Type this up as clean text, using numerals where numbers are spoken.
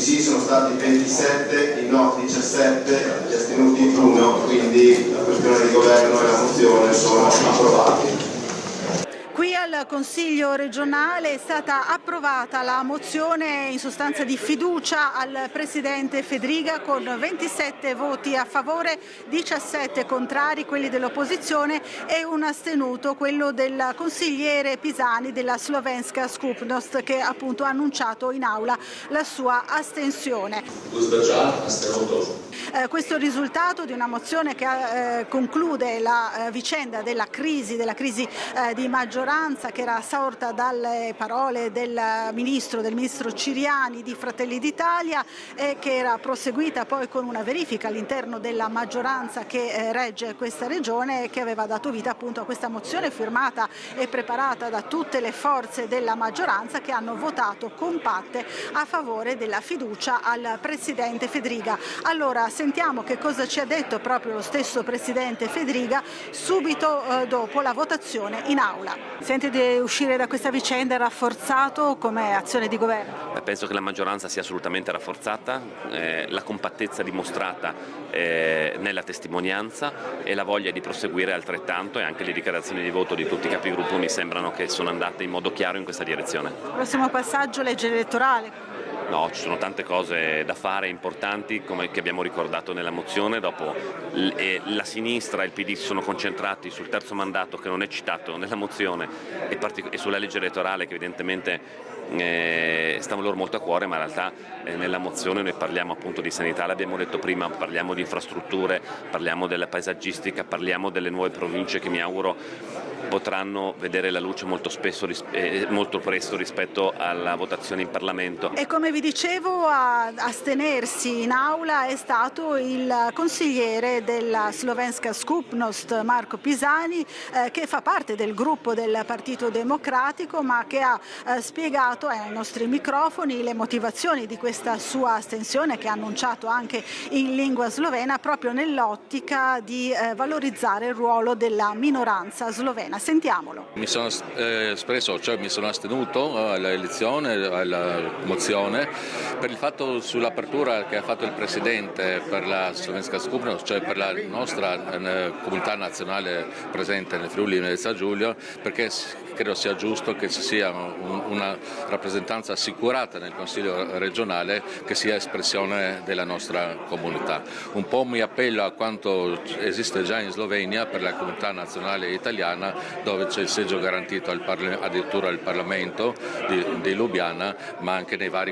sì sono stati 27, i no 17, gli astenuti 1, quindi la questione di governo e la mozione sono approvati. Qui al Consiglio regionale è stata approvata la mozione in sostanza di fiducia al Presidente Fedriga con 27 voti a favore, 17 contrari, quelli dell'opposizione, e un astenuto, quello del consigliere Pisani della Slovenska Skupnost, che appunto ha annunciato in aula la sua astensione. Questo risultato di una mozione che conclude la vicenda della crisi di maggioranza che era sorta dalle parole del ministro Ciriani di Fratelli d'Italia e che era proseguita poi con una verifica all'interno della maggioranza che regge questa regione e che aveva dato vita appunto a questa mozione firmata e preparata da tutte le forze della maggioranza che hanno votato compatte a favore della fiducia al Presidente Fedriga. Allora sentiamo che cosa ci ha detto proprio lo stesso Presidente Fedriga subito dopo la votazione in aula. Sente di uscire da questa vicenda rafforzato come azione di governo? Penso che la maggioranza sia assolutamente rafforzata, la compattezza dimostrata nella testimonianza e la voglia di proseguire altrettanto, e anche le dichiarazioni di voto di tutti i capigruppo mi sembrano che sono andate in modo chiaro in questa direzione. Prossimo passaggio, legge elettorale. No, ci sono tante cose da fare importanti, come che abbiamo ricordato nella mozione. Dopo la sinistra e il PD si sono concentrati sul terzo mandato, che non è citato nella mozione, e sulla legge elettorale, che evidentemente sta loro molto a cuore, ma in realtà nella mozione noi parliamo appunto di sanità, l'abbiamo detto prima, parliamo di infrastrutture, parliamo della paesaggistica, parliamo delle nuove province che mi auguro potranno vedere la luce molto presto rispetto alla votazione in Parlamento. E come vi dicevo, a astenersi in aula è stato il consigliere della Slovenska Skupnost Marko Pisani, che fa parte del gruppo del Partito Democratico, ma che ha spiegato ai nostri microfoni le motivazioni di questa sua astensione, che ha annunciato anche in lingua slovena, proprio nell'ottica di valorizzare il ruolo della minoranza slovena. Sentiamolo. Mi sono espresso, cioè mi sono astenuto all'elezione, alla mozione, per il fatto sull'apertura che ha fatto il Presidente per la Slovenska Skupnost, cioè per la nostra comunità nazionale presente nel Friuli Venezia Giulia, perché credo sia giusto che ci sia una rappresentanza assicurata nel Consiglio regionale che sia espressione della nostra comunità. Un po' mi appello a quanto esiste già in Slovenia per la comunità nazionale italiana, dove c'è il seggio garantito addirittura al Parlamento di Lubiana, ma anche nei vari